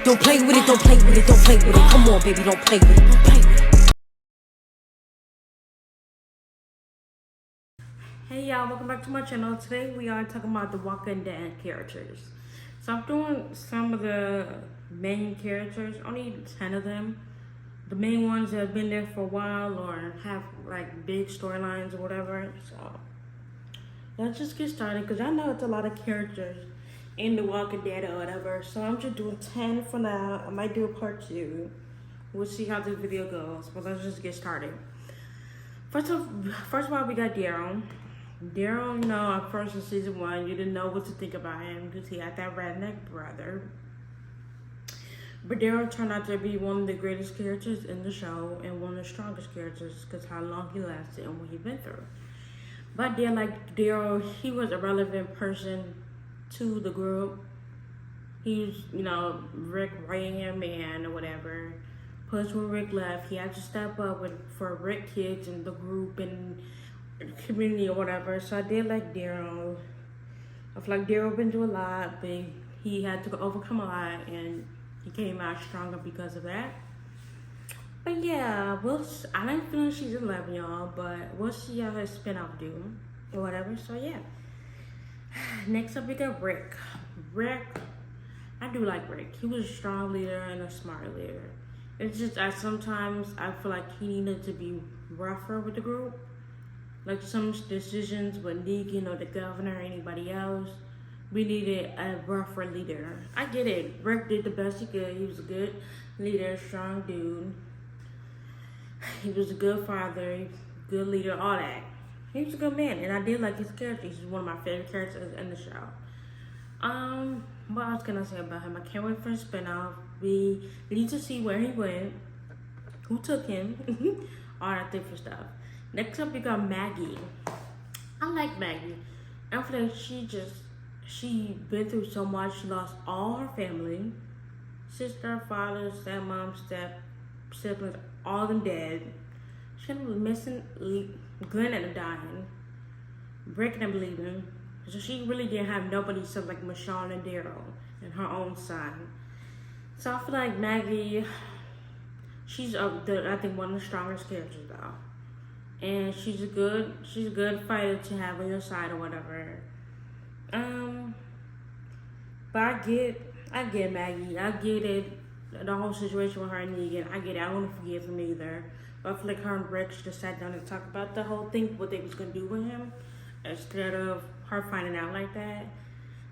don't play with it, don't play with it, don't play with it. Come on, baby, don't play with it, don't play with it. Hey y'all, welcome back to my channel. Today we are talking about the Walking Dead characters. So I'm doing some of the main characters, only 10 of them. The main ones that have been there for a while or have like big storylines or whatever. So let's just get started because I know it's a lot of characters in the Walking Dead or whatever. So I'm just doing 10 for now. I might do a part 2. We'll see how this video goes, but let's just get started. First of all, we got Daryl. Daryl, you know, at first in season 1, you didn't know what to think about him because he had that redneck brother. But Daryl turned out to be one of the greatest characters in the show and one of the strongest characters because how long he lasted and what he been through. But then, like Daryl, he was a relevant person to the group. He was, you know, Rick writing him in or whatever. Plus, when Rick left, he had to step up for Rick kids in the group and community or whatever. So I did like Daryl. I feel like Daryl been through a lot, but he had to overcome a lot and he came out stronger because of that. But yeah, I didn't finish season 11, y'all, but we'll see how his spin-off do or whatever. So yeah. Next up we got Rick. I do like Rick. He was a strong leader and a smart leader. It's just sometimes I feel like he needed to be rougher with the group. Like some decisions with Negan or the governor or anybody else, we needed a rougher leader. I get it. Rick did the best he could. He was a good leader, strong dude. He was a good father, good leader, all that. He was a good man, and I did like his character. He's one of my favorite characters in the show. What else can I say about him? I can't wait for a spinoff. We need to see where he went, who took him, all that different stuff. Next up, we got Maggie. I like Maggie. I feel like she been through so much. She lost all her family. Sister, father, stepmom, siblings, all of them dead. She was missing Glenn and dying. Breaking and bleeding. So she really didn't have nobody except like Michonne and Daryl and her own son. So I feel like Maggie, she's I think one of the strongest characters though. And she's a good fighter to have on your side or whatever. But I get Maggie. I get it. The whole situation with her and Negan. I get it. I don't want to forgive him either. But I feel like her and Rick should have sat down and talked about the whole thing, what they was gonna do with him, instead of her finding out like that.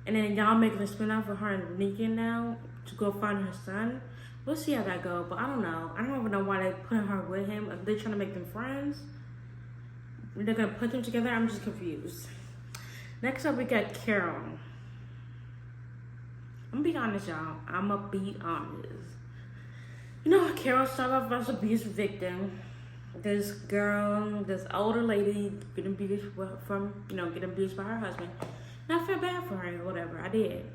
And then y'all making a spinoff with her and Negan now to go find her son. We'll see how that goes. But I don't know. I don't even know why they put her with him. Are they trying to make them friends? They're gonna put them together. I'm just confused. Next up, we got Carol. I'm gonna be honest, y'all. I'm gonna be honest. You know, Carol started off as an abuse victim. This girl, this older lady, getting abused getting abused by her husband. And I feel bad for her or whatever. I did.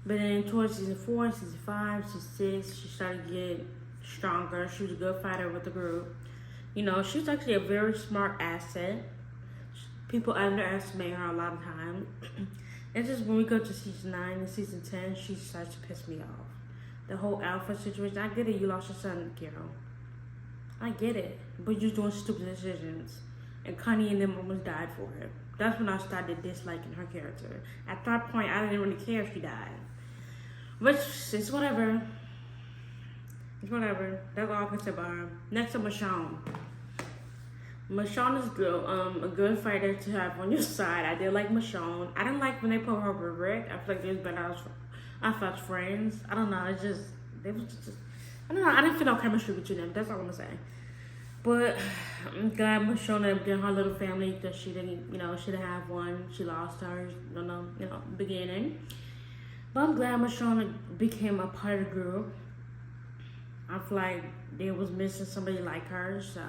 But then towards season 4, season 5, season 6, she started to get stronger. She was a good fighter with the group. You know, she's actually a very smart asset. People underestimate her a lot of time. It's just when we go to season 9 and season 10, she starts to piss me off. The whole Alpha situation. I get it, you lost your son, Carol. I get it. But you're doing stupid decisions. And Connie and them almost died for it. That's when I started disliking her character. At that point, I didn't really care if she died. But it's whatever. It's whatever. That's all I can say about her. Next up, Michonne. Michonne is a good fighter to have on your side. I did like Michonne. I didn't like when they put her with Rick. I feel like they was better as friends. I don't know. They was just, I don't know. I didn't feel no chemistry between them. That's all I'm gonna say. But I'm glad Michonne did her little family that she didn't, she didn't have one. She lost hers, beginning. But I'm glad Michonne became a part of the group. I feel like they was missing somebody like her, so.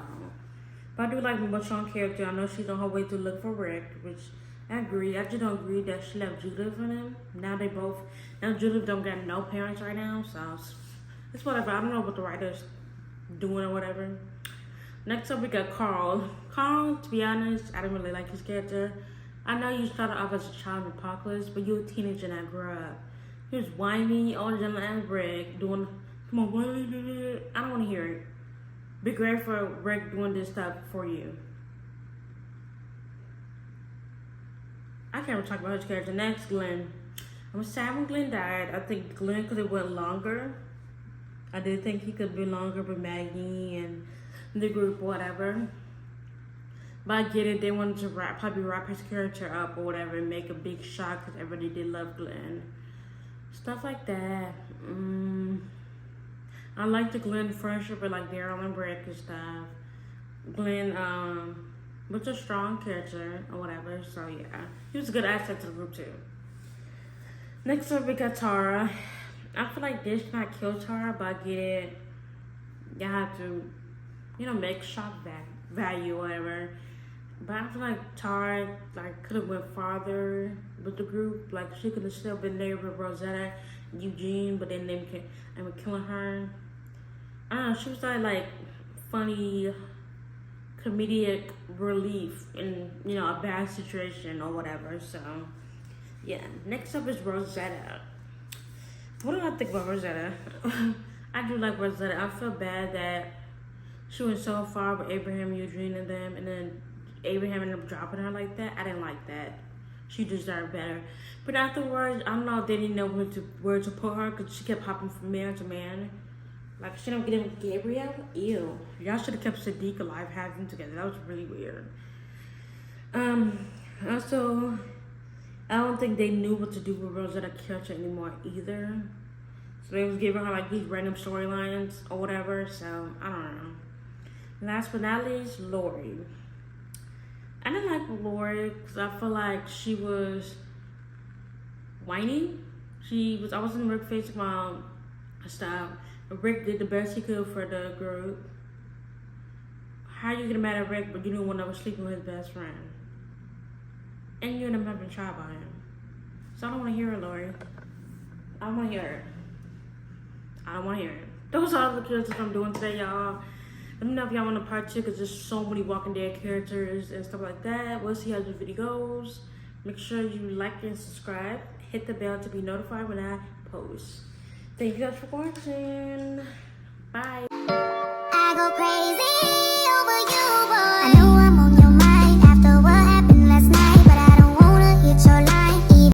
But I do like Michonne's character. I know she's on her way to look for Rick, which I agree. I just don't agree that she left Judith for him. Now Judith don't got no parents right now, so it's whatever. I don't know what the writer's doing or whatever. Next up, we got Carl. Carl, to be honest, I didn't really like his character. I know you started off as a child in Apocalypse, but you're a teenager and I grew up. He was whiny all the and Rick doing, come on, what? I don't want to hear it. Be great for Rick doing this stuff for you. I can't even talk about his character. Next, Glenn. I'm sad when Glenn died. I think Glenn could have went longer. I did think he could be longer with Maggie and the group or whatever. But I get it. They wanted to probably wrap his character up or whatever and make a big shock because everybody did love Glenn. Stuff like that. I like the Glenn friendship with like Daryl and Rick and stuff. Glenn was a strong character or whatever. So yeah, he was a good asset to the group too. Next up we got Tara. I feel like they should not kill Tara, but I get it. You have to, make shock value or whatever. But I feel like Tara could have went farther with the group. Like she could have still been there with Rosetta and Eugene, but then they were killing her. I don't know, she was like funny comedic relief in a bad situation or whatever. So yeah, next up is Rosetta. What do I think about Rosetta? I do like Rosetta. I feel bad that she went so far with Abraham, Eugene, and them, and then Abraham ended up dropping her like that. I didn't like that. She deserved better. But afterwards, I don't know if they didn't know where to put her because she kept hopping from man to man. Like, she don't get in with Gabriel? Ew. Y'all should have kept Sadiq alive, have them together. That was really weird. Also, I don't think they knew what to do with Rosetta character anymore either. So they was giving her like these random storylines or whatever. So I don't know. Last but not least, Lori. I didn't like Lori because I feel like she was whiny. I was in Rick's face about stuff. Rick did the best he could for the group. How you get mad at Rick but you don't want to sleeping with his best friend? And you end up having a child by him. So I don't want to hear it, Lori. I don't want to hear it. I don't want to hear it. Those are all the characters I'm doing today, y'all. Let me know if y'all want a part 2 because there's so many Walking Dead characters and stuff like that. We'll see how the video goes. Make sure you like and subscribe. Hit the bell to be notified when I post. Thank you guys for watching. Bye. I go crazy.